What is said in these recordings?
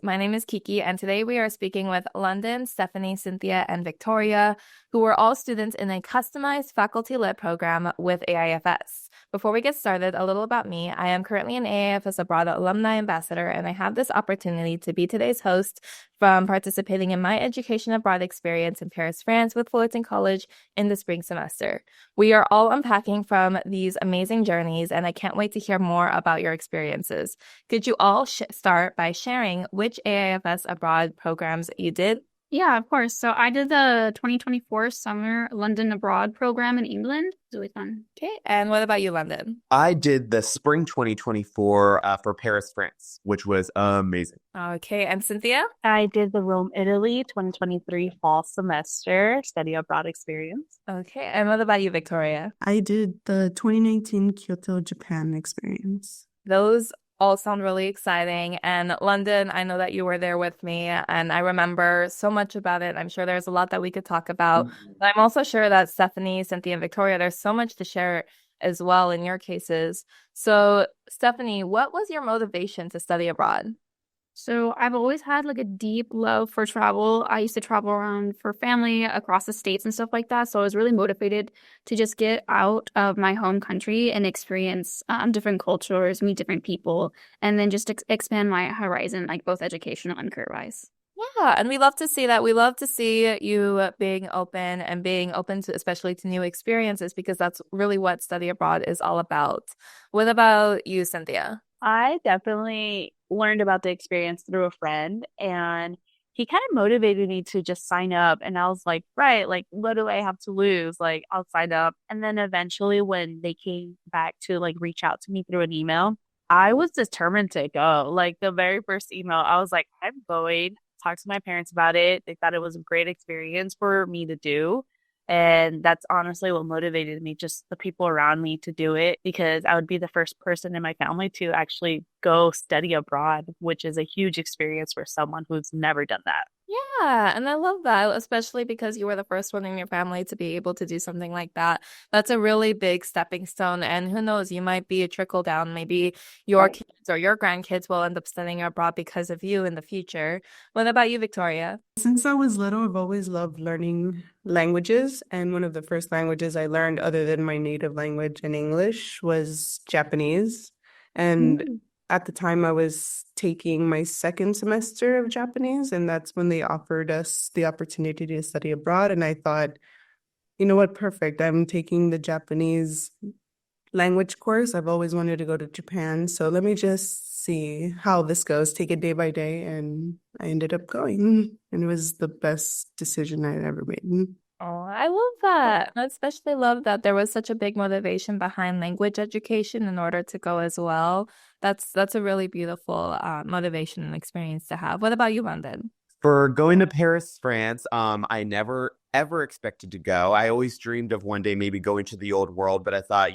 My name is Kiki, and today we are speaking with London, Stephanie, Cynthia, and Victoria, who are all students in a customized faculty-led program with AIFS. Before we get started, a little about me. I am currently an AIFS Abroad alumni ambassador, and I have this opportunity to be today's host from participating in my education abroad experience in Paris, France with Fullerton College in the spring semester. We are all unpacking from these amazing journeys, and I can't wait to hear more about your experiences. Could you all start by sharing which AIFS Abroad programs you did? Yeah, of course. So I did the 2024 Summer London Abroad program in England. It was really fun. Okay, and what about you, London? I did the spring 2024 for Paris, France, which was amazing. Okay, and Cynthia? I did the Rome, Italy 2023 fall semester study abroad experience. Okay, and what about you, Victoria? I did the 2019 Kyoto, Japan experience. Those all sound really exciting. And London, I know that you were there with me, and I remember so much about it. I'm sure there's a lot that we could talk about. But I'm also sure that Stephanie, Cynthia, and Victoria, there's so much to share as well in your cases. So, Stephanie, what was your motivation to study abroad? So I've always had like a deep love for travel. I used to travel around for family across the states and stuff like that. So I was really motivated to just get out of my home country and experience different cultures, meet different people, and then just expand my horizon, like both educational and career-wise. Yeah, and we love to see that. We love to see you being open and being open to, especially to new experiences, because that's really what study abroad is all about. What about you, Cynthia? I definitely learned about the experience through a friend, and he kind of motivated me to just sign up. And I was like, right, like, what do I have to lose? Like, I'll sign up. And then eventually when they came back to like reach out to me through an email, I was determined to go. Like the very first email, I was like, I'm going. Talked to my parents about it. They thought it was a great experience for me to do. And that's honestly what motivated me, just the people around me to do it, because I would be the first person in my family to actually go study abroad, which is a huge experience for someone who's never done that. Yeah, and I love that, especially because you were the first one in your family to be able to do something like that. That's a really big stepping stone, and who knows, you might be a trickle down. Maybe your kids or your grandkids will end up studying abroad because of you in the future. What about you, Victoria? Since I was little, I've always loved learning languages, and one of the first languages I learned other than my native language in English was Japanese. And at the time, I was taking my second semester of Japanese, and that's when they offered us the opportunity to study abroad. And I thought, you know what, perfect. I'm taking the Japanese language course. I've always wanted to go to Japan, so let me just see how this goes, take it day by day. And I ended up going, and it was the best decision I'd ever made. Oh, I love that. I especially love that there was such a big motivation behind language education in order to go as well. That's a really beautiful motivation and experience to have. What about you, London? For going to Paris, France, I never ever expected to go. I always dreamed of one day maybe going to the old world, but I thought,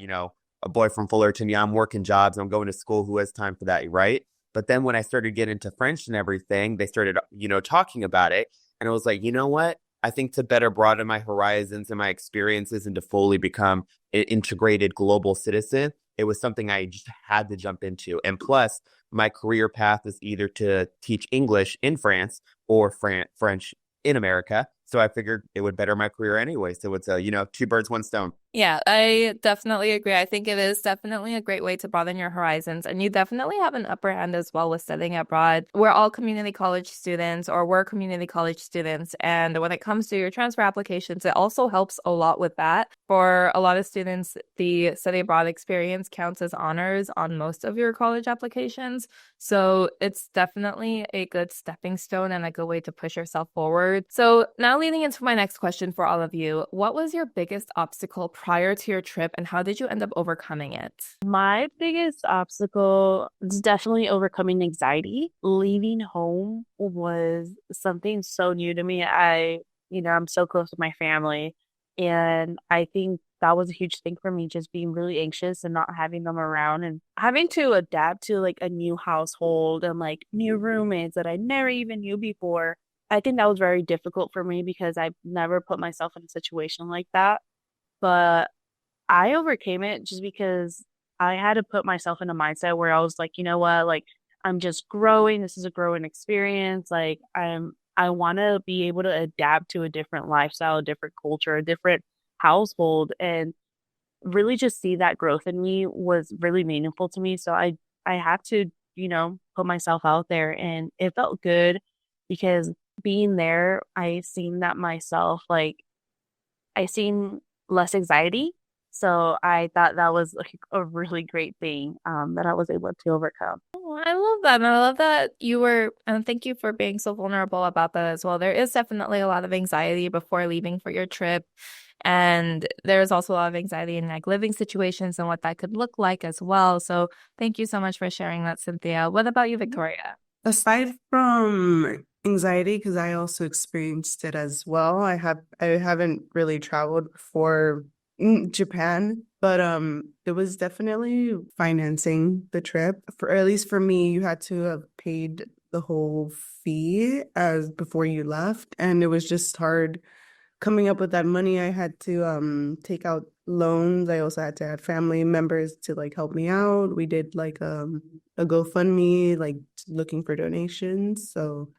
a boy from Fullerton, yeah, I'm working jobs, I'm going to school, who has time for that, right? But then when I started getting into French and everything, they started, talking about it. And I was like, you know what? I think to better broaden my horizons and my experiences and to fully become an integrated global citizen, it was something I just had to jump into. And plus, my career path is either to teach English in France or French in America. So I figured it would better my career anyway. So it's two birds, one stone. Yeah, I definitely agree. I think it is definitely a great way to broaden your horizons. And you definitely have an upper hand as well with studying abroad. We're all community college students, or we're community college students. And when it comes to your transfer applications, it also helps a lot with that. For a lot of students, the study abroad experience counts as honors on most of your college applications. So it's definitely a good stepping stone and a good way to push yourself forward. So now leading into my next question for all of you, what was your biggest obstacle prior to your trip, and how did you end up overcoming it? My biggest obstacle is definitely overcoming anxiety. Leaving home was something so new to me. I'm so close with my family, and I think that was a huge thing for me, just being really anxious and not having them around and having to adapt to like a new household and like new roommates that I never even knew before. I think that was very difficult for me because I've never put myself in a situation like that. But I overcame it just because I had to put myself in a mindset where I was like, you know what, like I'm just growing. This is a growing experience. Like I want to be able to adapt to a different lifestyle, a different culture, a different household, and really just see that growth in me was really meaningful to me. So I had to, put myself out there, and it felt good because being there, I seen that myself, like I seen less anxiety. So I thought that was like a really great thing that I was able to overcome. Oh, I love that. And I love that and thank you for being so vulnerable about that as well. There is definitely a lot of anxiety before leaving for your trip. And there's also a lot of anxiety in like living situations and what that could look like as well. So thank you so much for sharing that, Cynthia. What about you, Victoria? Aside from anxiety, because I also experienced it as well, I haven't really traveled before Japan, but it was definitely financing the trip. For at least for me, you had to have paid the whole fee as before you left, and it was just hard coming up with that money. I had to take out loans. I also had to have family members to like help me out. We did like a GoFundMe, like looking for donations. So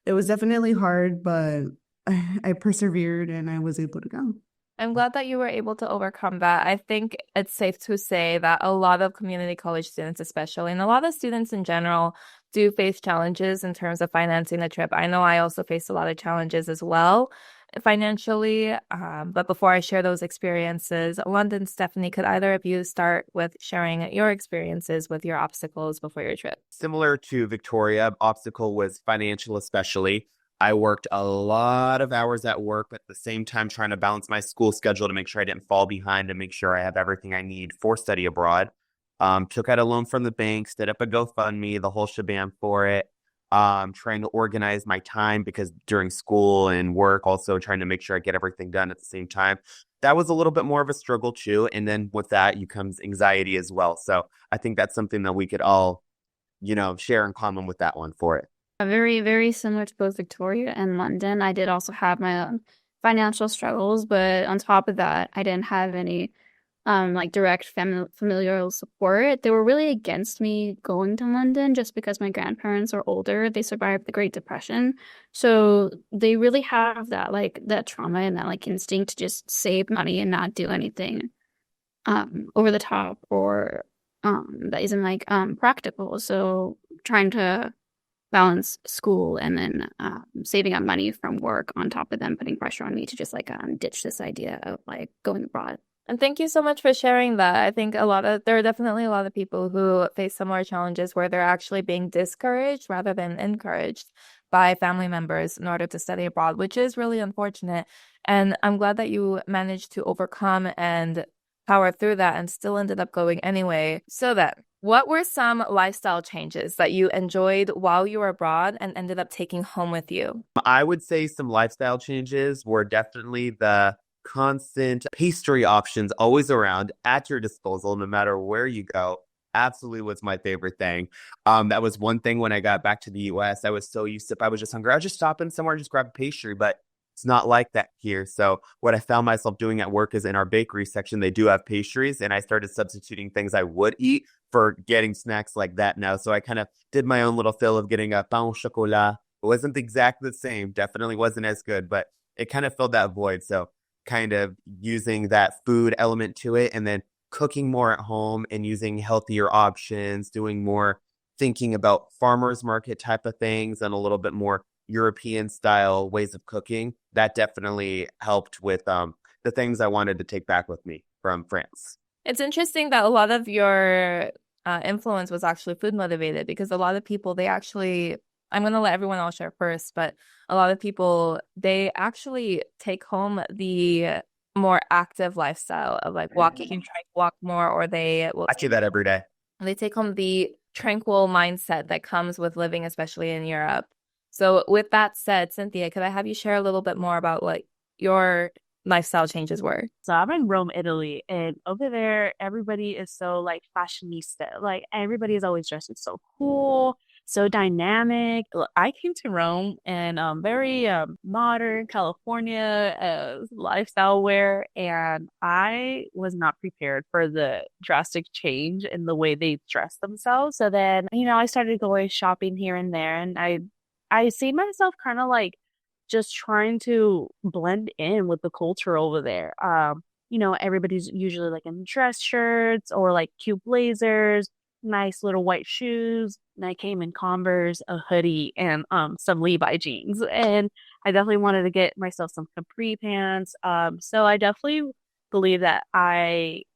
it was definitely hard, but I persevered and I was able to go. I'm glad that you were able to overcome that. I think it's safe to say that a lot of community college students, especially, and a lot of students in general, do face challenges in terms of financing the trip. I know I also faced a lot of challenges as well financially. But before I share those experiences, London, Stephanie, could either of you start with sharing your experiences with your obstacles before your trip? Similar to Victoria, obstacle was financial, especially. I worked a lot of hours at work, but at the same time trying to balance my school schedule to make sure I didn't fall behind and make sure I have everything I need for study abroad. Took out a loan from the bank, set up a GoFundMe, the whole shebang for it. Trying to organize my time because during school and work, also trying to make sure I get everything done at the same time. That was a little bit more of a struggle too. And then with that comes anxiety as well. So I think that's something that we could all, share in common with that one for it. Very, very similar to both Victoria and London. I did also have my own financial struggles, but on top of that, I didn't have any like direct familial support. They were really against me going to London just because my grandparents are older. They survived the Great Depression. So they really have that trauma and that like instinct to just save money and not do anything over the top or that isn't like practical. So trying to balance school and then saving up money from work on top of them putting pressure on me to just like ditch this idea of like going abroad. And thank you so much for sharing that. I think there are definitely a lot of people who face similar challenges where they're actually being discouraged rather than encouraged by family members in order to study abroad, which is really unfortunate. And I'm glad that you managed to overcome and power through that and still ended up going anyway. So then, what were some lifestyle changes that you enjoyed while you were abroad and ended up taking home with you? I would say some lifestyle changes were definitely the constant pastry options always around at your disposal, no matter where you go. Absolutely was my favorite thing. That was one thing when I got back to the US. I was so used to, if I was just hungry, I would just stop in somewhere and just grab a pastry, but it's not like that here. So what I found myself doing at work is in our bakery section, they do have pastries, and I started substituting things I would eat for getting snacks like that now. So I kind of did my own little fill of getting a pain au chocolat. It wasn't exactly the same, definitely wasn't as good, but it kind of filled that void. So kind of using that food element to it and then cooking more at home and using healthier options, doing more thinking about farmers market type of things and a little bit more European style ways of cooking. That definitely helped with the things I wanted to take back with me from France. It's interesting that a lot of your influence was actually food motivated because a lot of people, I'm going to let everyone else share first, but a lot of people, they actually take home the more active lifestyle of like walking, trying to walk more, or I do that every day. They take home the tranquil mindset that comes with living, especially in Europe. So with that said, Cynthia, could I have you share a little bit more about what your lifestyle changes were? So I'm in Rome, Italy, and over there, everybody is so like fashionista. Like everybody is always dressed so cool. so dynamic. I came to Rome and very modern California lifestyle wear, and I was not prepared for the drastic change in the way they dress themselves. So then, I started going shopping here and there, and I see myself kind of like just trying to blend in with the culture over there. Everybody's usually like in dress shirts or like cute blazers, nice little white shoes. And I came in Converse, a hoodie, and some Levi jeans. And I definitely wanted to get myself some capri pants. So I definitely believe that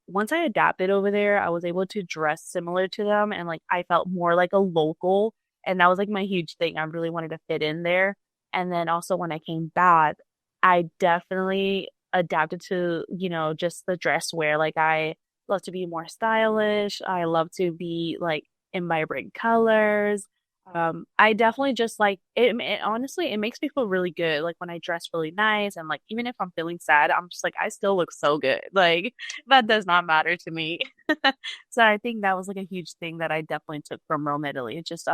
once I adapted over there, I was able to dress similar to them, and like I felt more like a local. And that was like my huge thing. I really wanted to fit in there. And then also when I came back, I definitely adapted to, just the dress wear. Like I love to be more stylish. I love to be like in vibrant colors. I definitely just like it, honestly, it makes me feel really good. Like when I dress really nice, and like even if I'm feeling sad, I'm just like I still look so good. Like that does not matter to me. So I think that was like a huge thing that I definitely took from Rome, Italy. It just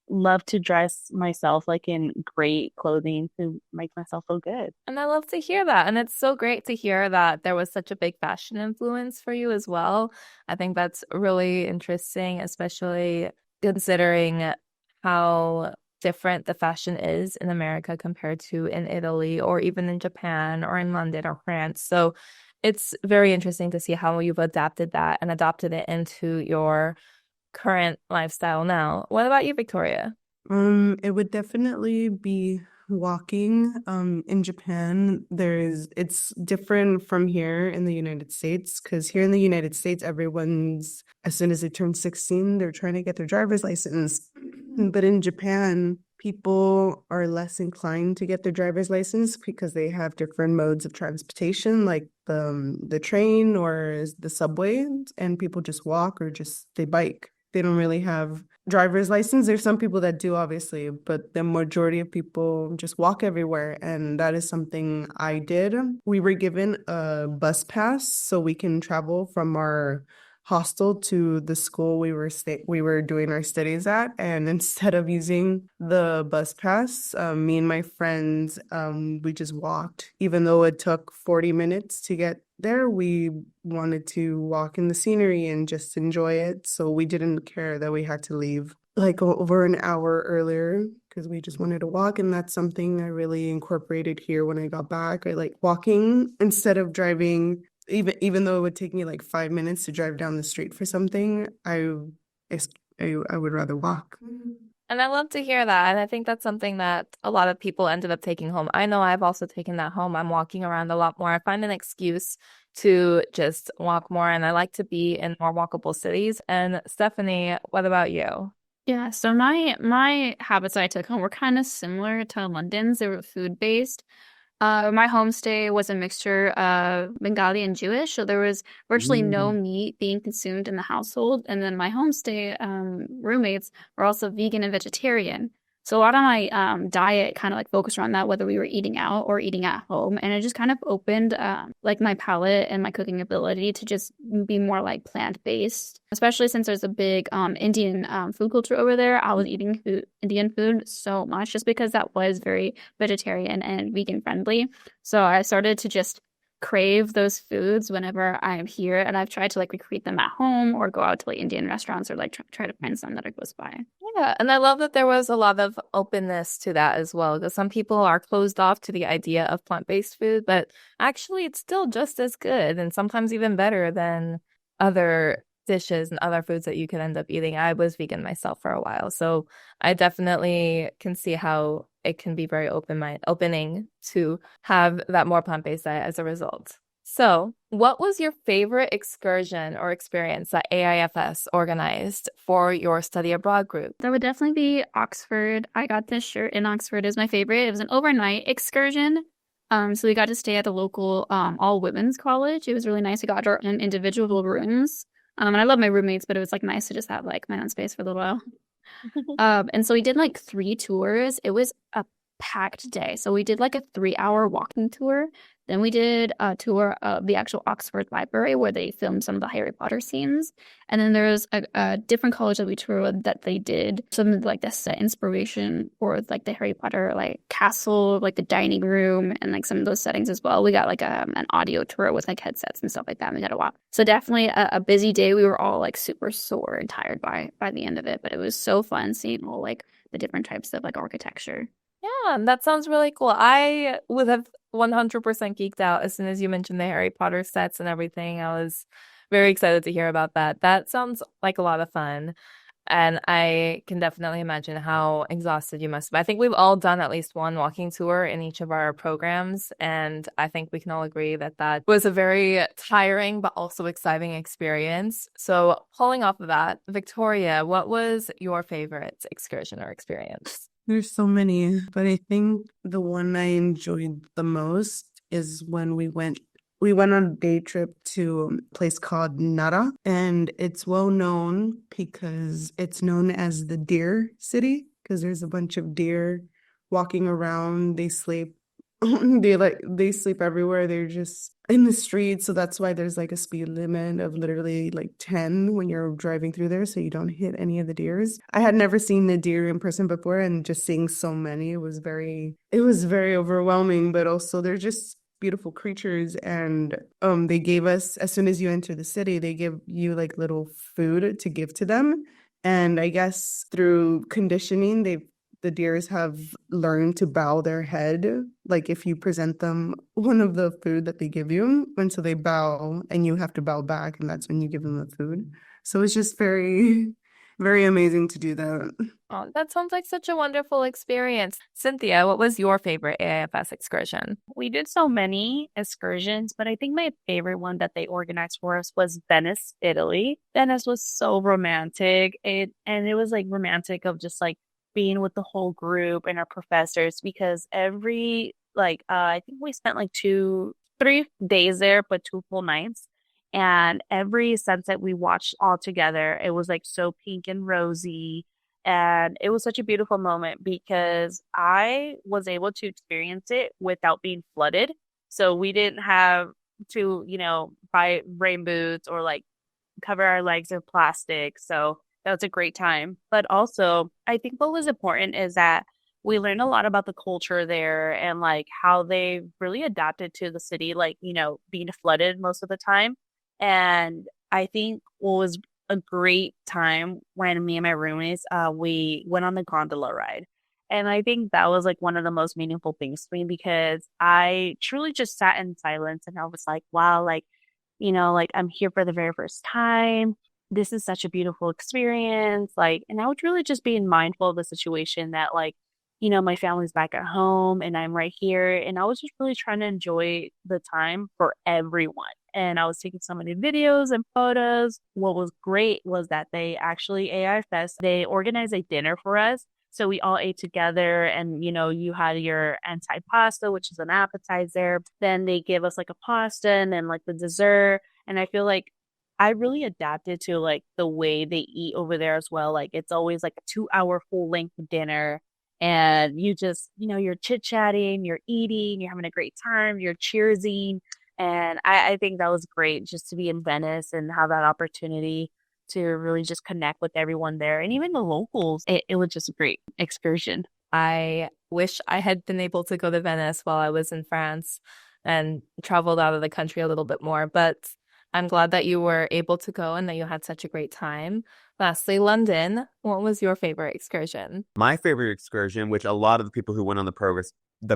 love to dress myself like in great clothing to make myself feel good. And I love to hear that. And it's so great to hear that there was such a big fashion influence for you as well. I think that's really interesting, especially considering how different the fashion is in America compared to in Italy or even in Japan or in London or France. So it's very interesting to see how you've adapted that and adopted it into your current lifestyle now. What about you, Victoria? It would definitely be walking. In Japan, it's different from here in the United States, because here in the United States, everyone's, as soon as they turn 16, they're trying to get their driver's license. But in Japan, people are less inclined to get their driver's license because they have different modes of transportation, like the train or the subway, and people just walk or just they bike. They don't really have driver's license. There's some people that do, obviously, but the majority of people just walk everywhere. And that is something I did. We were given a bus pass so we can travel from our hostel to the school we were doing our studies at. And instead of using the bus pass, me and my friends, we just walked. Even though it took 40 minutes to get there, we wanted to walk in the scenery and just enjoy it. So we didn't care that we had to leave like over an hour earlier because we just wanted to walk. And that's something I really incorporated here when I got back. I like walking instead of driving. Even though it would take me like 5 minutes to drive down the street for something, I would rather walk. And I love to hear that. And I think that's something that a lot of people ended up taking home. I know I've also taken that home. I'm walking around a lot more. I find an excuse to just walk more, and I like to be in more walkable cities. And Stephanie, what about you? Yeah, so my habits I took home were kind of similar to London's. They were food-based. My homestay was a mixture of Bengali and Jewish, so there was virtually no meat being consumed in the household. And then my homestay roommates were also vegan and vegetarian. So a lot of my diet kind of like focused around that, whether we were eating out or eating at home. And it just kind of opened like my palate and my cooking ability to just be more like plant-based, especially since there's a big Indian food culture over there. I was eating Indian food so much just because that was very vegetarian and vegan friendly. So I started to just crave those foods whenever I'm here, and I've tried to like recreate them at home or go out to like Indian restaurants or like try to find some that are close by. Yeah, and I love that there was a lot of openness to that as well, because some people are closed off to the idea of plant-based food, but actually it's still just as good and sometimes even better than other dishes and other foods that you could end up eating. I was vegan myself for a while, so I definitely can see how it can be very opening to have that more plant-based diet as a result. So, what was your favorite excursion or experience that AIFS organized for your study abroad group? That would definitely be Oxford. I got this shirt in Oxford. It was my favorite. It was an overnight excursion. So we got to stay at the local all-women's college. It was really nice. We got our own individual rooms. And I love my roommates, but it was like nice to just have like my own space for a little while. And so we did like 3 tours. It was a packed day. So we did like a 3-hour walking tour. Then we did a tour of the actual Oxford Library where they filmed some of the Harry Potter scenes. And then there's a different college that we toured that they did some of like the set inspiration for like the Harry Potter like castle, like the dining room and like some of those settings as well. We got like an audio tour with like headsets and stuff like that. And we got a walk. So definitely a busy day. We were all like super sore and tired by the end of it, but it was so fun seeing all like the different types of like architecture. Yeah, that sounds really cool. I would have 100% geeked out as soon as you mentioned the Harry Potter sets and everything. I was very excited to hear about that. That sounds like a lot of fun. And I can definitely imagine how exhausted you must be. I think we've all done at least one walking tour in each of our programs. And I think we can all agree that that was a very tiring but also exciting experience. So pulling off of that, Victoria, what was your favorite excursion or experience? There's so many, but I think the one I enjoyed the most is when we went on a day trip to a place called 𝗟𝗧𝗦, and it's well known because it's known as the deer city because there's a bunch of deer walking around. They sleep they sleep everywhere. They're just in the streets, so that's why there's like a speed limit of literally like 10 when you're driving through there so you don't hit any of the deers. I had never seen a deer in person before, and just seeing so many, it was very overwhelming, but also they're just beautiful creatures. And they gave us, as soon as you enter the city, they give you like little food to give to them. And I guess through conditioning, the deers have learned to bow their head, like if you present them one of the food that they give you, and so they bow and you have to bow back, and that's when you give them the food. So it's just very, very amazing to do that. Oh, that sounds like such a wonderful experience. Cynthia, what was your favorite AIFS excursion? We did so many excursions, but I think my favorite one that they organized for us was Venice, Italy. Venice was so romantic. It was like romantic of just like being with the whole group and our professors, because every I think we spent like 3 days there, but 2 full nights. And every sunset we watched all together, it was like so pink and rosy. And it was such a beautiful moment because I was able to experience it without being flooded. So we didn't have to, buy rain boots or like cover our legs in plastic. So that was a great time. But also, I think what was important is that we learned a lot about the culture there and like how they really adapted to the city, like, being flooded most of the time. And I think what was a great time when me and my roommates, we went on the gondola ride. And I think that was like one of the most meaningful things to me because I truly just sat in silence and I was like, wow, like, I'm here for the very first time. This is such a beautiful experience. Like, and I was really just being mindful of the situation that like, my family's back at home and I'm right here. And I was just really trying to enjoy the time for everyone. And I was taking so many videos and photos. What was great was that they actually, AIFS, they organized a dinner for us. So we all ate together and, you had your 𝗟𝗘𝗧'𝗦, which is an appetizer. Then they give us like a pasta and then like the dessert. And I feel like I really adapted to like the way they eat over there as well. Like it's always like a 2-hour full length dinner. And you just, you're chit-chatting, you're eating, you're having a great time, you're cheersing. And I think that was great just to be in Venice and have that opportunity to really just connect with everyone there. And even the locals, it was just a great excursion. I wish I had been able to go to Venice while I was in France and traveled out of the country a little bit more. But I'm glad that you were able to go and that you had such a great time. Lastly, London, what was your favorite excursion? My favorite excursion, which a lot of the people who went on the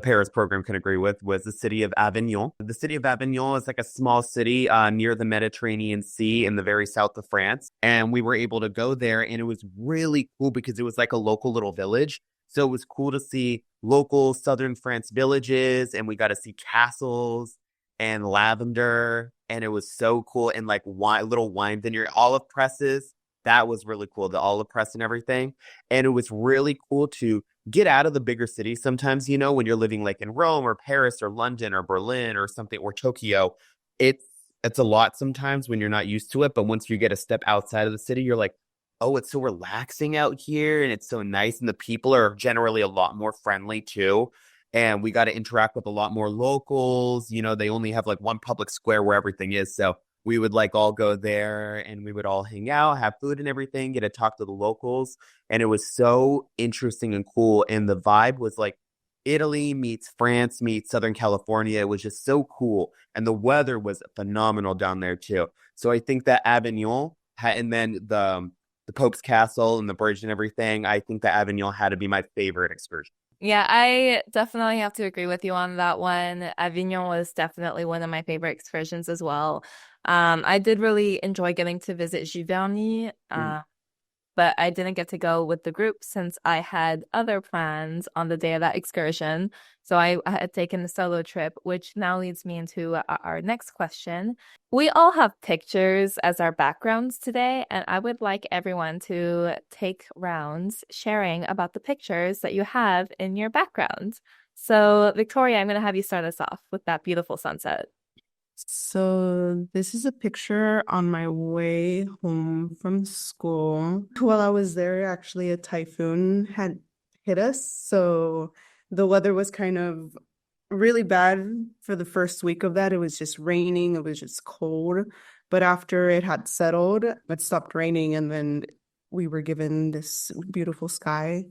Paris program can agree with, was the city of Avignon. The city of Avignon is like a small city near the Mediterranean Sea in the very south of France. And we were able to go there, and it was really cool because it was like a local little village. So it was cool to see local southern France villages, and we got to see castles and lavender, and it was so cool. And like little wine vineyard, olive presses. That was really cool, the olive press and everything. And it was really cool to get out of the bigger cities sometimes, when you're living like in Rome or Paris or London or Berlin or something, or Tokyo. It's a lot sometimes when you're not used to it. But once you get a step outside of the city, you're like, oh, it's so relaxing out here and it's so nice. And the people are generally a lot more friendly too. and we got to interact with a lot more locals. You know, they only have like one public square where everything is. So we would like all go there and we would all hang out, have food and everything, get to talk to the locals. And it was so interesting and cool. And the vibe was like Italy meets France meets Southern California. It was just so cool. And the weather was phenomenal down there too. So I think that Avignon and then the Pope's Castle and the bridge and everything, I think that Avignon had to be my favorite excursion. Yeah, I definitely have to agree with you on that one. Avignon was definitely one of my favorite excursions as well. I did really enjoy getting to visit Giverny, but I didn't get to go with the group since I had other plans on the day of that excursion. So I had taken a solo trip, which now leads me into our next question. We all have pictures as our backgrounds today, and I would like everyone to take rounds sharing about the pictures that you have in your background. So, Victoria, I'm going to have you start us off with that beautiful sunset. So this is a picture on my way home from school. While I was there, actually, a typhoon had hit us. So the weather was kind of really bad for the first week of that. It was just raining. It was just cold. But after it had settled, it stopped raining. And then we were given this beautiful sky.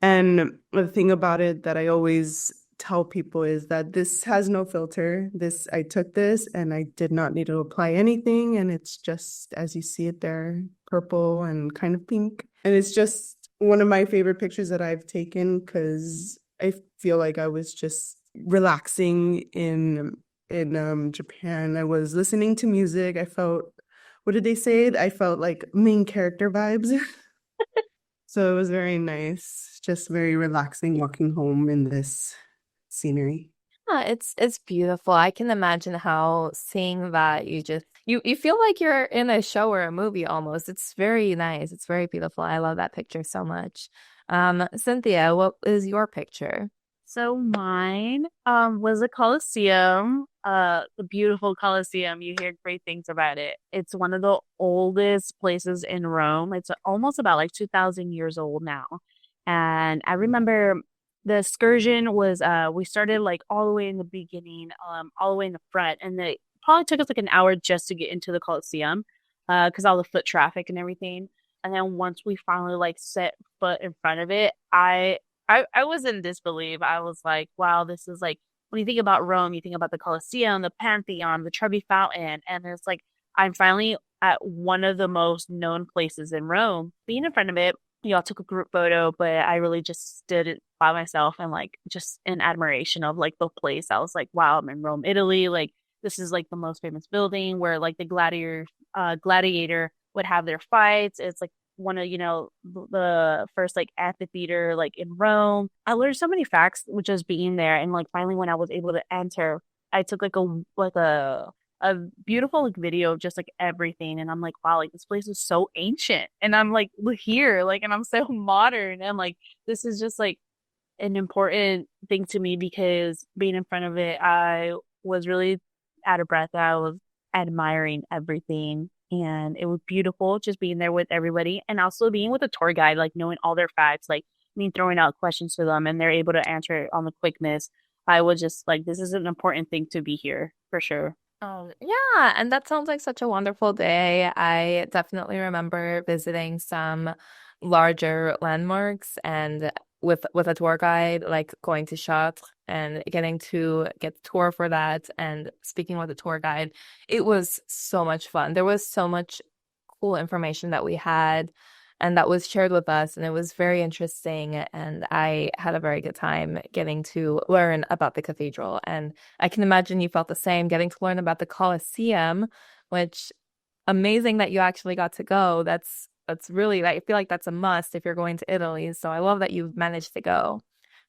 And the thing about it that I always tell people is that this has no filter. I took this and I did not need to apply anything, and it's just as you see it there, purple and kind of pink. And it's just one of my favorite pictures that I've taken because I feel like I was just relaxing in Japan. I was listening to music. I felt, what did they say? I felt like main character vibes. So it was very nice, just very relaxing walking home in this scenery. Yeah, it's beautiful. I can imagine how seeing that you feel like you're in a show or a movie almost. It's very nice. It's very beautiful. I love that picture so much. Cynthia, what is your picture? So mine was a Colosseum, the beautiful Colosseum. You hear great things about it. It's one of the oldest places in Rome. It's almost about like 2,000 years old now. And I remember the excursion was we started like all the way in the beginning, all the way in the front, and it probably took us like an hour just to get into the Colosseum, because all the foot traffic and everything. And then once we finally like set foot in front of it, I was in disbelief. I was like, wow, this is like, when you think about Rome, you think about the Colosseum, the Pantheon, the Trevi Fountain, and it's like I'm finally at one of the most known places in Rome. Being in front of it, we all took a group photo, but I really just stood it by myself and like just in admiration of like the place. I was like, wow, I'm in Rome, Italy. Like this is like the most famous building where like the gladiator would have their fights. It's like one of, the first like amphitheater like in Rome. I learned so many facts with just being there, and like finally when I was able to enter, I took like a beautiful like video of just like everything, and I'm like, wow, like this place is so ancient, and I'm like here, like, and I'm so modern, and like this is just like an important thing to me because being in front of it, I was really out of breath. I was admiring everything. And it was beautiful just being there with everybody, and also being with a tour guide, like knowing all their facts, like me throwing out questions to them and they're able to answer it on the quickness. I was just like, this is an important thing to be here for sure. Oh, yeah, and that sounds like such a wonderful day. I definitely remember visiting some larger landmarks and with a tour guide, like going to 𝗟𝗘𝗧 and getting to get the tour for that and speaking with the tour guide. It was so much fun. There was so much cool information that we had and that was shared with us, and it was very interesting, and I had a very good time getting to learn about the cathedral. And I can imagine you felt the same, getting to learn about the Colosseum, which amazing that you actually got to go. That's really, I feel like that's a must if you're going to Italy. So I love that you've managed to go.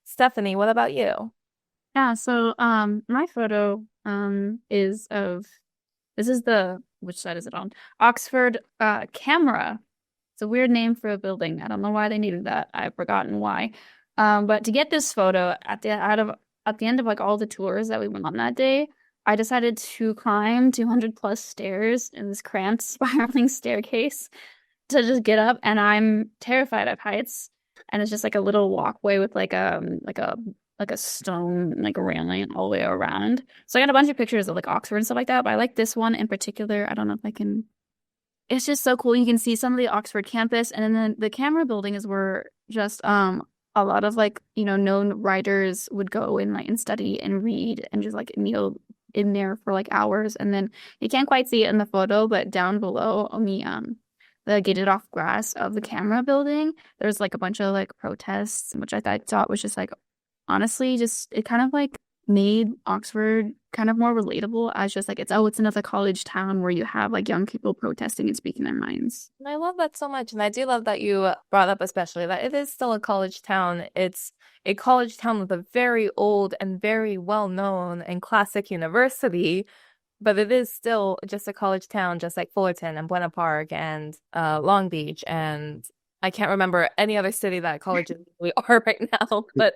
Stephanie, what about you? Yeah, so my photo is of, this is which side is it on? Oxford Camera. It's a weird name for a building. I don't know why they needed that. I've forgotten why. But to get this photo at the end of like all the tours that we went on that day, I decided to climb 200 plus stairs in this cramped spiraling staircase to just get up, and I'm terrified of heights. And it's just like a little walkway with like a like a stone like railing all the way around. So I got a bunch of pictures of like Oxford and stuff like that, but I like this one in particular. I don't know if I can. It's just so cool. You can see some of the Oxford campus, and then the camera building is where just a lot of like, you know, known writers would go and like and study and read and just like kneel in there for like hours. And then you can't quite see it in the photo, but down below on the gated off grass of the camera building, there's like a bunch of like protests, which I thought was just like honestly just it kind of like made Oxford kind of more relatable as just like it's another college town where you have like young people protesting and speaking their minds. And I love that so much. And I do love that you brought up, especially that it is still a college town. It's a college town with a very old and very well-known and classic university, but it is still just a college town, just like Fullerton and Buena Park and Long Beach. And I can't remember any other city that colleges really are right now, but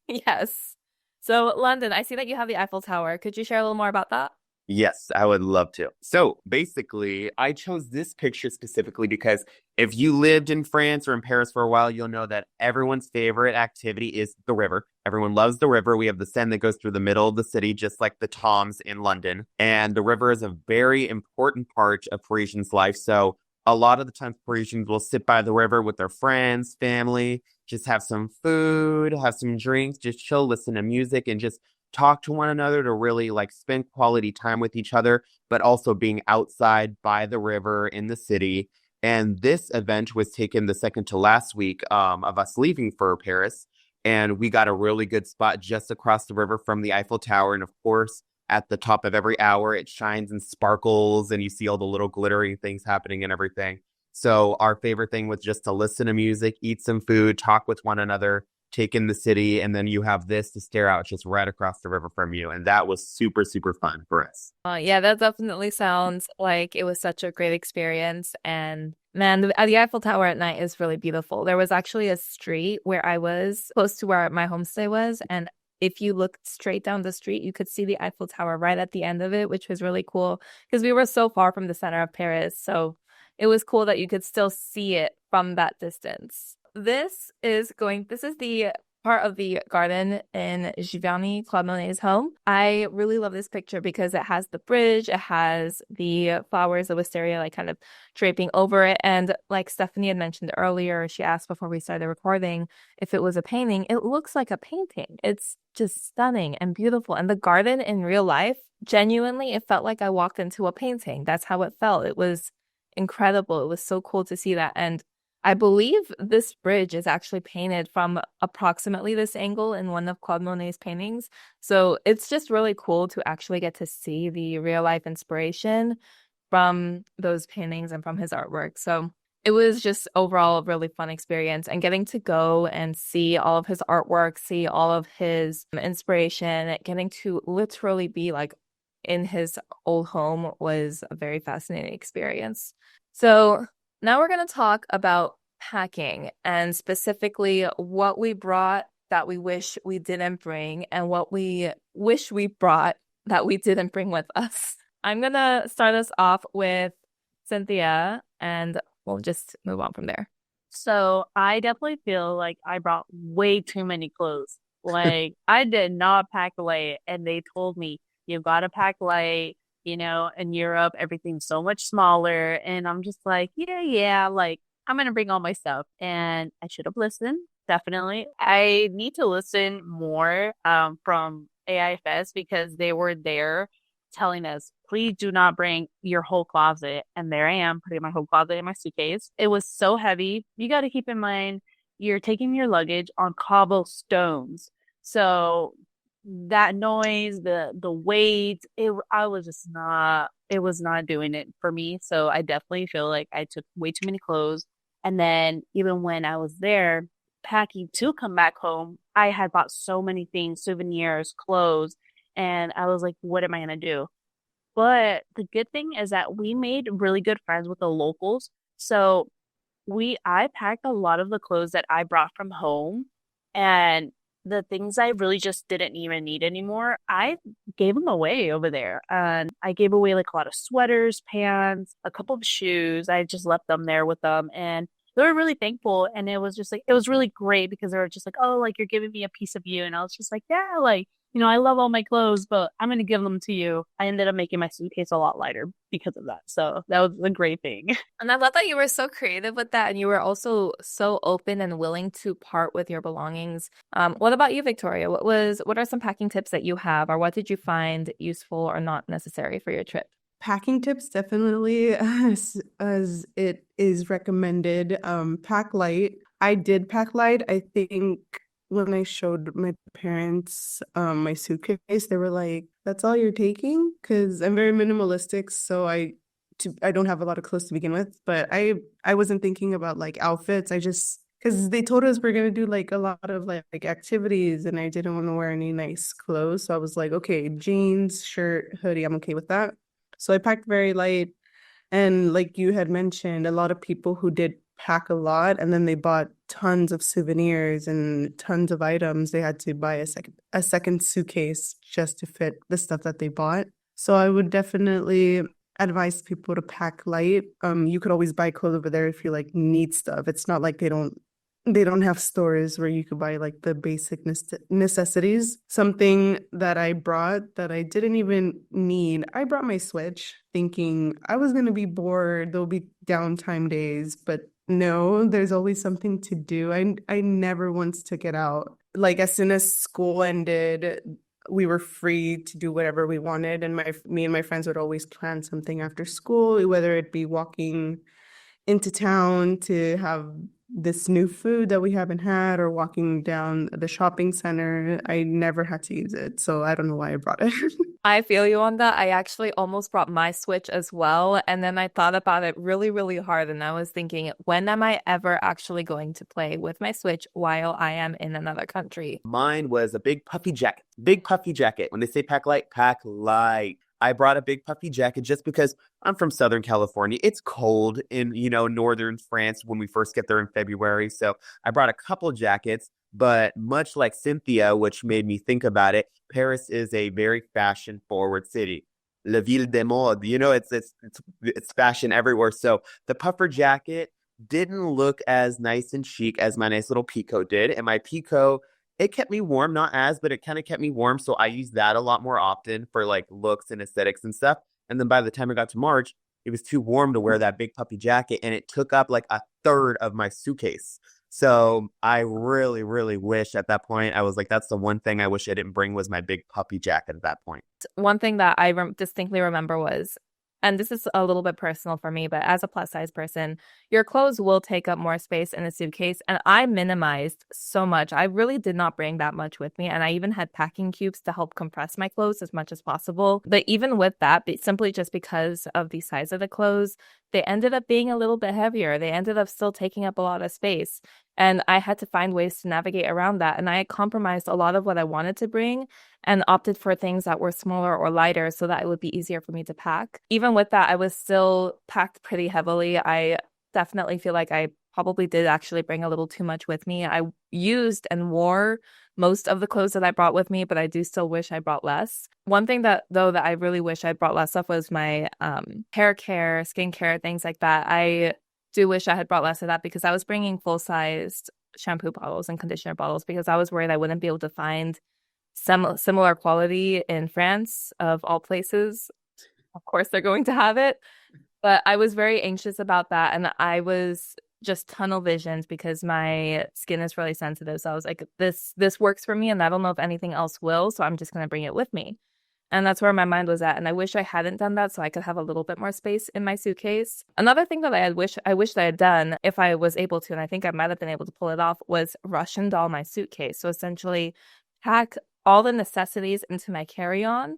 yes. So, London, I see that you have the Eiffel Tower. Could you share a little more about that? Yes, I would love to. So basically, I chose this picture specifically because if you lived in France or in Paris for a while, you'll know that everyone's favorite activity is the river. Everyone loves the river. We have the Seine that goes through the middle of the city, just like the Toms in London. And the river is a very important part of Parisians' life. So a lot of the times Parisians will sit by the river with their friends, family, just have some food, have some drinks, just chill, listen to music, and just talk to one another to really like spend quality time with each other, but also being outside by the river in the city. And this event was taken the second to last week of us leaving for Paris. And we got a really good spot just across the river from the Eiffel Tower. And of course, at the top of every hour, it shines and sparkles and you see all the little glittering things happening and everything. So our favorite thing was just to listen to music, eat some food, talk with one another, take in the city, and then you have this to stare out just right across the river from you. And that was super, super fun for us. Yeah, that definitely sounds like it was such a great experience. And man, the Eiffel Tower at night is really beautiful. There was actually a street where I was close to where my homestay was. And if you looked straight down the street, you could see the Eiffel Tower right at the end of it, which was really cool because we were so far from the center of Paris. So it was cool that you could still see it from that distance. This is the part of the garden in Giverny, Claude Monet's home. I really love this picture because it has the bridge, it has the flowers of wisteria like kind of draping over it. And like Stephanie had mentioned earlier, she asked before we started recording if it was a painting. It looks like a painting. It's just stunning and beautiful. And the garden in real life, genuinely, it felt like I walked into a painting. That's how it felt. It was incredible. It was so cool to see that. And I believe this bridge is actually painted from approximately this angle in one of Claude Monet's paintings. So it's just really cool to actually get to see the real life inspiration from those paintings and from his artwork. So it was just overall a really fun experience, and getting to go and see all of his artwork, see all of his inspiration, getting to literally be like in his old home was a very fascinating experience. So now we're going to talk about packing, and specifically what we brought that we wish we didn't bring and what we wish we brought that we didn't bring with us. I'm going to start us off with Cynthia, and we'll just move on from there. So I definitely feel like I brought way too many clothes. Like I did not pack light, and they told me you've got to pack light. You know, in Europe, everything's so much smaller. And I'm just like, yeah, like I'm going to bring all my stuff. And I should have listened. Definitely. I need to listen more from AIFS because they were there telling us, please do not bring your whole closet. And there I am putting my whole closet in my suitcase. It was so heavy. You got to keep in mind, you're taking your luggage on cobblestones. So that noise, the weight, it was not doing it for me. So I definitely feel like I took way too many clothes. And then even when I was there packing to come back home, I had bought so many things, souvenirs, clothes, and I was like, what am I gonna do? But the good thing is that we made really good friends with the locals. So I packed a lot of the clothes that I brought from home, and the things I really just didn't even need anymore, I gave them away over there. And I gave away like a lot of sweaters, pants, a couple of shoes. I just left them there with them. And it they were really thankful. And it was just like, it was really great because they were just like, oh, like you're giving me a piece of you. And I was just like, yeah, like, I love all my clothes, but I'm going to give them to you. I ended up making my suitcase a lot lighter because of that. So that was a great thing. And I love that you were so creative with that, and you were also so open and willing to part with your belongings. What about you, Victoria? What are some packing tips that you have, or what did you find useful or not necessary for your trip? Packing tips, definitely, as it is recommended. Pack light. I did pack light. I think when I showed my parents my suitcase, they were like, "That's all you're taking?" Because I'm very minimalistic, so I don't have a lot of clothes to begin with. But I wasn't thinking about like outfits. I just because they told us we're gonna do like a lot of like activities, and I didn't want to wear any nice clothes, so I was like, okay, jeans, shirt, hoodie, I'm okay with that. So I packed very light. And like you had mentioned, a lot of people who did pack a lot and then they bought tons of souvenirs and tons of items, they had to buy a second suitcase just to fit the stuff that they bought. So I would definitely advise people to pack light. You could always buy clothes over there if you like need stuff. It's not like they don't have stores where you could buy like the basic necessities. Something that I brought that I didn't even need, I brought my Switch thinking I was going to be bored. There'll be downtime days, but no, there's always something to do. I never once took it out. Like as soon as school ended, we were free to do whatever we wanted. And me and my friends would always plan something after school, whether it be walking into town to have this new food that we haven't had or walking down the shopping center. I never had to use it, so I don't know why I brought it. I feel you on that. I actually almost brought my Switch as well. And then I thought about it really, really hard. And I was thinking, when am I ever actually going to play with my Switch while I am in another country? Mine was a big puffy jacket. Big puffy jacket. When they say pack light, pack light. I brought a big puffy jacket just because I'm from Southern California. It's cold in, northern France when we first get there in February. So I brought a couple jackets, but much like Cynthia, which made me think about it, Paris is a very fashion forward city. La ville de mode, it's fashion everywhere. So the puffer jacket didn't look as nice and chic as my nice little Pico did. And my Pico, it kept me warm, not as, but it kind of kept me warm. So I used that a lot more often for like looks and aesthetics and stuff. And then by the time I got to March, it was too warm to wear that big puffy jacket. And it took up like a third of my suitcase. So I really, really wish at that point, I was like, that's the one thing I wish I didn't bring was my big puffy jacket at that point. One thing that I distinctly remember was, and this is a little bit personal for me, but as a plus size person, your clothes will take up more space in a suitcase. And I minimized so much. I really did not bring that much with me. And I even had packing cubes to help compress my clothes as much as possible. But even with that, simply just because of the size of the clothes, they ended up being a little bit heavier. They ended up still taking up a lot of space. And I had to find ways to navigate around that. And I compromised a lot of what I wanted to bring and opted for things that were smaller or lighter so that it would be easier for me to pack. Even with that, I was still packed pretty heavily. I definitely feel like I probably did actually bring a little too much with me. I used and wore most of the clothes that I brought with me, but I do still wish I brought less. One thing that I really wish I brought less of was my hair care, skincare, things like that. I do wish I had brought less of that because I was bringing full-sized shampoo bottles and conditioner bottles because I was worried I wouldn't be able to find similar quality in France, of all places. Of course, they're going to have it. But I was very anxious about that. And I was just tunnel visioned because my skin is really sensitive. So I was like, this works for me and I don't know if anything else will. So I'm just going to bring it with me. And that's where my mind was at. And I wish I hadn't done that so I could have a little bit more space in my suitcase. Another thing that I wished I had done if I was able to, and I think I might have been able to pull it off, was Russian doll my suitcase. So essentially pack all the necessities into my carry-on,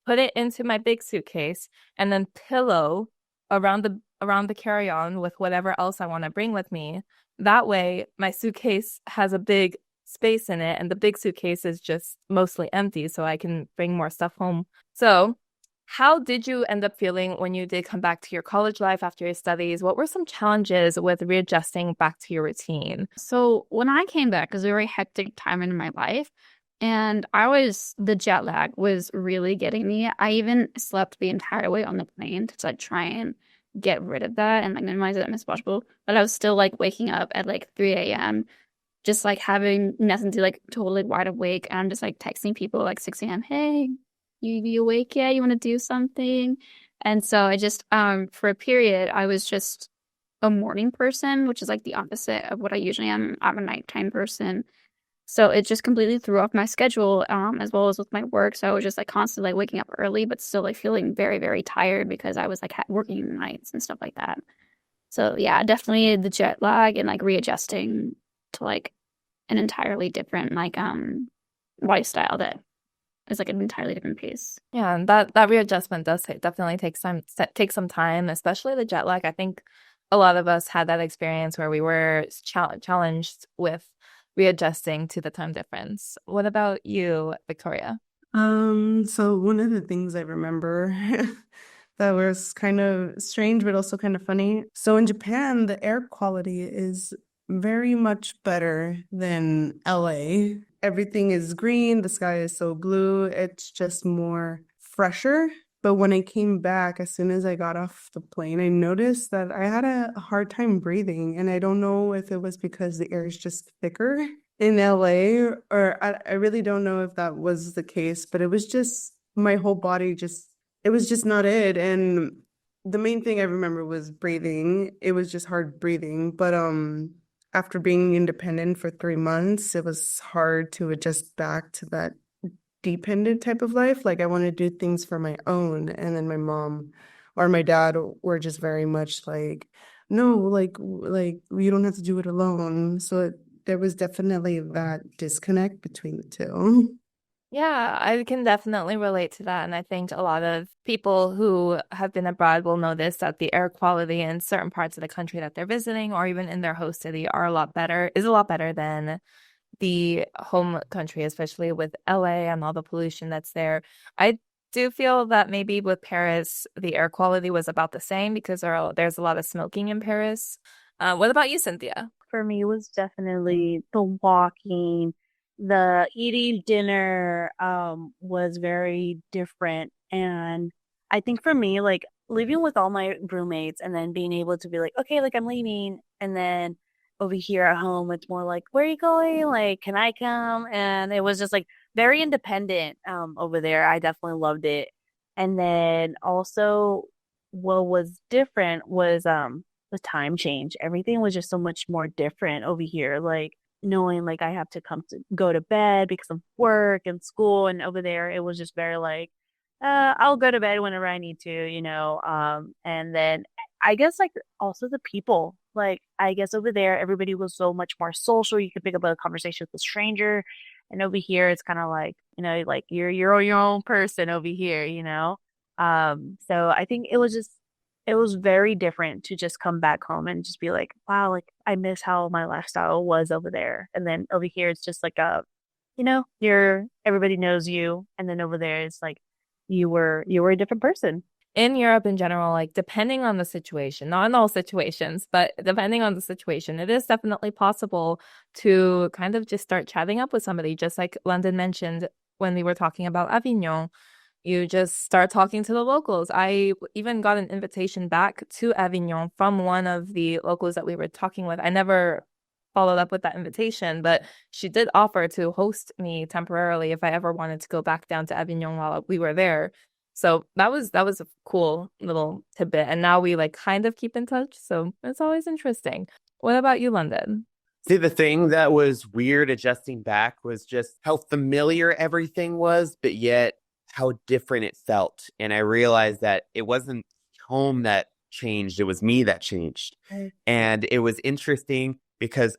put it into my big suitcase, and then pillow around the carry-on with whatever else I want to bring with me. That way, my suitcase has a big space in it, and the big suitcase is just mostly empty, so I can bring more stuff home. So, how did you end up feeling when you did come back to your college life after your studies? What were some challenges with readjusting back to your routine? So when I came back, it was a very hectic time in my life. And the jet lag was really getting me. I even slept the entire way on the plane to try and get rid of that and like minimize it as possible. But I was still like waking up at like 3 a.m. just like having nothing to like totally wide awake. And I'm just like texting people like 6 a.m. Hey, you awake yet? You want to do something? And so I just for a period I was just a morning person, which is like the opposite of what I usually am. I'm a nighttime person. So it just completely threw off my schedule, as well as with my work. So I was just like constantly like waking up early, but still like feeling very, very tired because I was like working nights and stuff like that. So yeah, definitely the jet lag and like readjusting to like an entirely different like lifestyle that is like an entirely different pace. Yeah, and that readjustment does definitely take some time, especially the jet lag. I think a lot of us had that experience where we were challenged with readjusting to the time difference. What about you, Victoria? So one of the things I remember that was kind of strange, but also kind of funny. So in Japan, the air quality is very much better than LA. Everything is green, the sky is so blue, it's just more fresher. But when I came back, as soon as I got off the plane, I noticed that I had a hard time breathing. And I don't know if it was because the air is just thicker in LA, or I really don't know if that was the case, but it was just my whole body it was just not it. And the main thing I remember was breathing. It was just hard breathing. But after being independent for 3 months, it was hard to adjust back to that dependent type of life. Like I want to do things for my own, and then my mom or my dad were just very much like, no, like you don't have to do it alone. So there was definitely that disconnect between the two. Yeah, I can definitely relate to that. And I think a lot of people who have been abroad will notice that the air quality in certain parts of the country that they're visiting or even in their host city is a lot better than the home country, especially with LA and all the pollution that's there. I do feel that maybe with Paris, the air quality was about the same because there's a lot of smoking in Paris. What about you, Cynthia? For me, it was definitely the walking, the eating dinner was very different. And I think for me, like living with all my roommates and then being able to be like, okay, like I'm leaving, and then over here at home, it's more like, where are you going? Like, can I come? And it was just like very independent over there. I definitely loved it. And then also what was different was the time change. Everything was just so much more different over here. Like knowing like I have to go to bed because of work and school, and over there it was just very like I'll go to bed whenever I need to, and then I guess like also the people, like I guess over there everybody was so much more social. You could pick up a conversation with a stranger, and over here it's kind of like, like you're your own person over here, so I think it was very different to just come back home and just be like, wow, like I miss how my lifestyle was over there. And then over here it's just like everybody knows you, and then over there it's like you were a different person. In Europe in general, like depending on the situation, not in all situations, but depending on the situation, it is definitely possible to kind of just start chatting up with somebody, just like London mentioned when we were talking about Avignon. You just start talking to the locals. I even got an invitation back to Avignon from one of the locals that we were talking with. I never followed up with that invitation, but she did offer to host me temporarily if I ever wanted to go back down to Avignon while we were there. So that was a cool little tidbit. And now we like kind of keep in touch. So it's always interesting. What about you, London? See, the thing that was weird adjusting back was just how familiar everything was, but yet how different it felt. And I realized that it wasn't home that changed, it was me that changed. And it was interesting because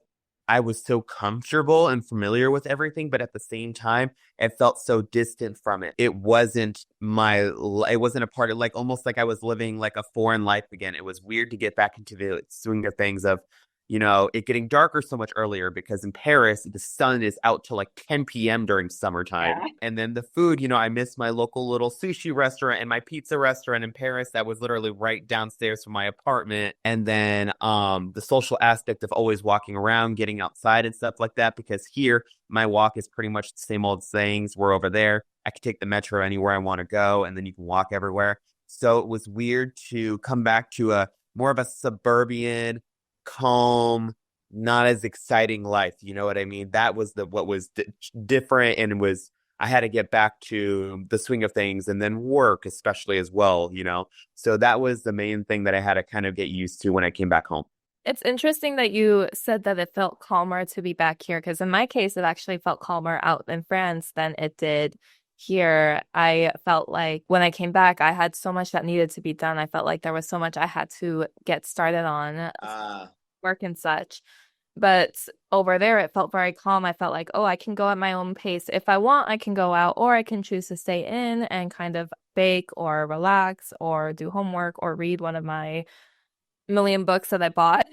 I was so comfortable and familiar with everything, but at the same time, it felt so distant from it. It wasn't a part of, like, almost like I was living like a foreign life again. It was weird to get back into the swing of things of, it getting darker so much earlier, because in Paris, the sun is out till like 10 p.m. during summertime. Yeah. And then the food, I miss my local little sushi restaurant and my pizza restaurant in Paris that was literally right downstairs from my apartment. And then the social aspect of always walking around, getting outside and stuff like that, because here, my walk is pretty much the same old sayings. We're over there. I can take the metro anywhere I want to go, and then you can walk everywhere. So it was weird to come back to a more of a suburban, calm, not as exciting life. You know what I mean? That was what was different, and was I had to get back to the swing of things, and then work especially as well, you know? So that was the main thing that I had to kind of get used to when I came back home. It's interesting that you said that it felt calmer to be back here, because in my case, it actually felt calmer out in France than it did here. I felt like when I came back, I had so much that needed to be done. I felt like there was so much I had to get started on, work and such. But over there, it felt very calm. I felt like, oh, I can go at my own pace. If I want, I can go out, or I can choose to stay in and kind of bake or relax or do homework or read one of my million books that I bought.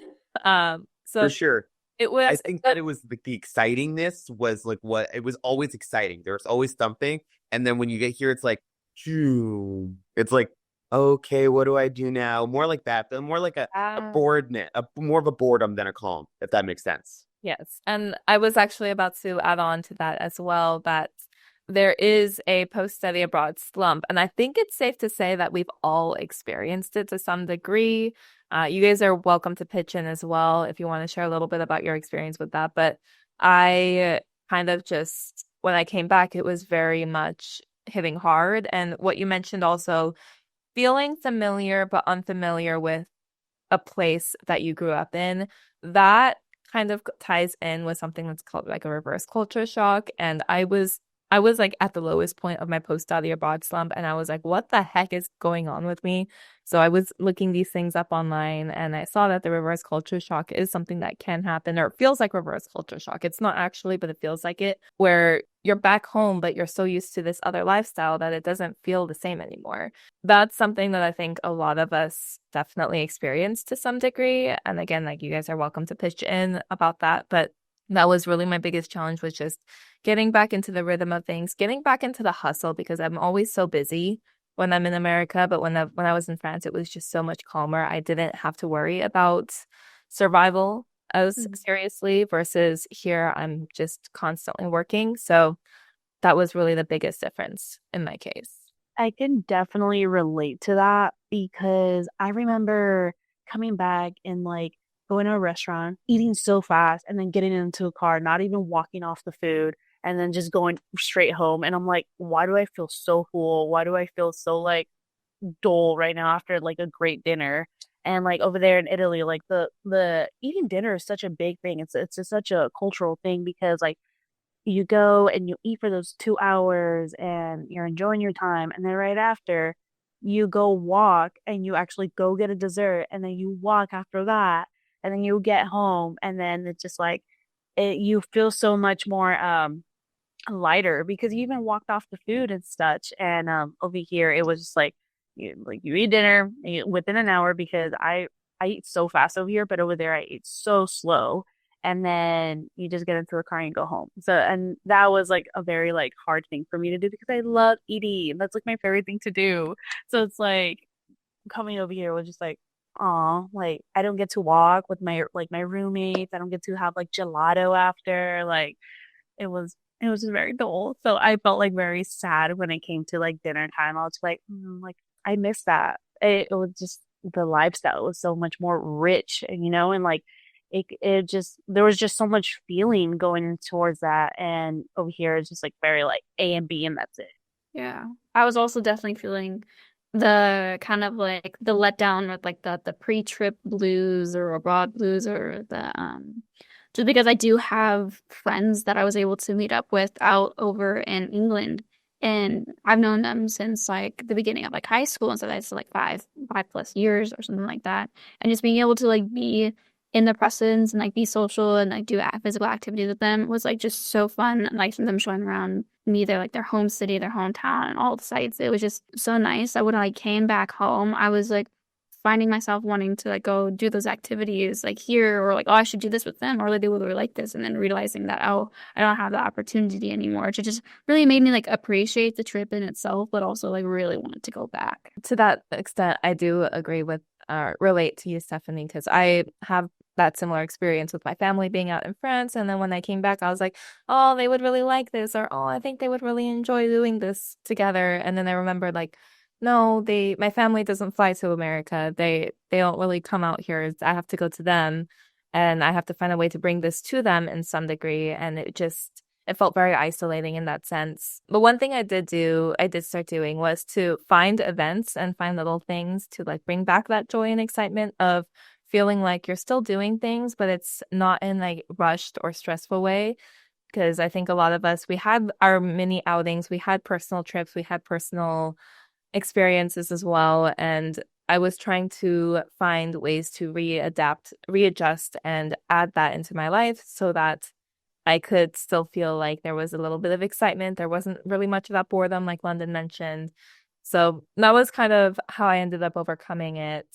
So For sure. it was, I think that it was the excitingness was like what it was always exciting. There was always something. And then when you get here, it's like, phew. It's like, okay, what do I do now? More like that, but more like a boredness, more of a boredom than a calm, if that makes sense. yes. And I was actually about to add on to that as well, that there is a post-study abroad slump. And I think it's safe to say that we've all experienced it to some degree. You guys are welcome to pitch in as well if you want to share a little bit about your experience with that. But I kind of just, when I came back, it was very much hitting hard. And what you mentioned also, feeling familiar but unfamiliar with a place that you grew up in, that kind of ties in with something that's called like a reverse culture shock. And I was like at the lowest point of my post-study abroad slump, and I was like, what the heck is going on with me? So I was looking these things up online, and I saw that the reverse culture shock is something that can happen, or it feels like reverse culture shock. It's not actually, but it feels like it, where you're back home, but you're so used to this other lifestyle that it doesn't feel the same anymore. That's something that I think a lot of us definitely experience to some degree. And again, like, you guys are welcome to pitch in about that, but that was really my biggest challenge, was just getting back into the rhythm of things, getting back into the hustle, because I'm always so busy when I'm in America. But when I was in France, it was just so much calmer. I didn't have to worry about survival as seriously, versus here I'm just constantly working. So that was really the biggest difference in my case. I can definitely relate to that, because I remember coming back and like going to a restaurant, eating so fast, and then getting into a car, not even walking off the food, and then just going straight home. And I'm like, why do I feel so full? Why do I feel so like dull right now after like a great dinner? And like over there in Italy, like the eating dinner is such a big thing. It's just such a cultural thing, because like you go and you eat for those 2 hours and you're enjoying your time, and then right after you go walk and you actually go get a dessert, and then you walk after that, and then you get home, and then it's just like you feel so much more lighter, because you even walked off the food and such. And over here it was just like you eat dinner within an hour, because I eat so fast over here, but over there I eat so slow. And then you just get into the car and go home. So, and that was like a very like hard thing for me to do, because I love eating. That's like my favorite thing to do. So it's like coming over here was just like, oh, like I don't get to walk with my roommates. I don't get to have like gelato after. Like it was just very dull. So I felt like very sad when it came to like dinner time. I was like, like I miss that. It was just, the lifestyle was so much more rich, and like it just, there was just so much feeling going towards that. And over here it's just like very like A and B, and that's it. Yeah. I was also definitely feeling the kind of like the letdown with like the pre-trip blues or abroad blues, or the just because I do have friends that I was able to meet up with out over in England, and I've known them since like the beginning of like high school, and so that's like five plus years or something like that. And just being able to like be in the presence and like be social and like do physical activities with them was like just so fun. Like them showing around me their home city, their hometown, and all the sites. It was just so nice that when I came back home, I was like finding myself wanting to like go do those activities like here, or like, oh, I should do this with them, or they would really like this, and then realizing that, oh, I don't have the opportunity anymore. It just really made me like appreciate the trip in itself, but also like really wanted to go back. To that extent, I do agree with relate to you, Stephanie, because I have that similar experience with my family being out in France. And then when I came back, I was like, oh, they would really like this, or oh, I think they would really enjoy doing this together. And then I remembered like, no, my family doesn't fly to America. They don't really come out here. I have to go to them, and I have to find a way to bring this to them in some degree. And it felt very isolating in that sense. But one thing I did start doing was to find events and find little things to like bring back that joy and excitement of feeling like you're still doing things, but it's not in like rushed or stressful way. Because I think a lot of us, we had our mini outings, we had personal trips, we had personal experiences as well. And I was trying to find ways to readjust, and add that into my life so that I could still feel like there was a little bit of excitement. There wasn't really much of that boredom, like London mentioned. So that was kind of how I ended up overcoming it.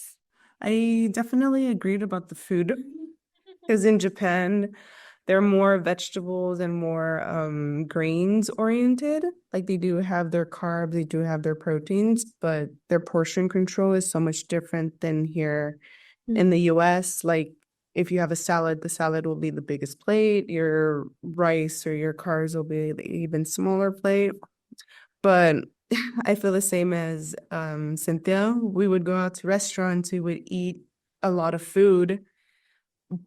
I definitely agreed about the food because in Japan, they're more vegetables and more grains oriented. Like they do have their carbs, they do have their proteins, but their portion control is so much different than here in the US. Like if you have a salad, the salad will be the biggest plate. Your rice or your carbs will be the even smaller plate. But I feel the same as 𝗟𝗧𝗧'𝗦. We would go out to restaurants, we would eat a lot of food,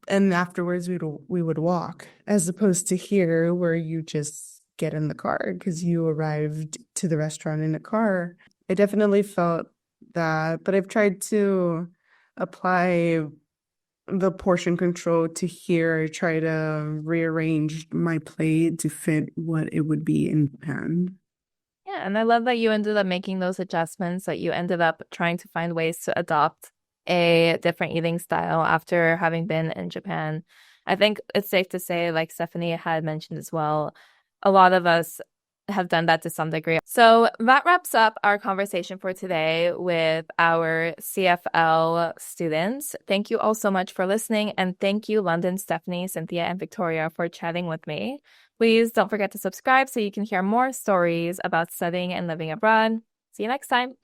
and afterwards we would walk, as opposed to here where you just get in the car because you arrived to the restaurant in a car. I definitely felt that, but I've tried to apply the portion control to here. I try to rearrange my plate to fit what it would be in Japan. Yeah, and I love that you ended up making those adjustments, that you ended up trying to find ways to adopt a different eating style after having been in Japan. I think it's safe to say, like Stephanie had mentioned as well, a lot of us have done that to some degree. So that wraps up our conversation for today with our CFL students. Thank you all so much for listening, and thank you, London, Stephanie, Cynthia, and Victoria, for chatting with me. Please don't forget to subscribe so you can hear more stories about studying and living abroad. See you next time.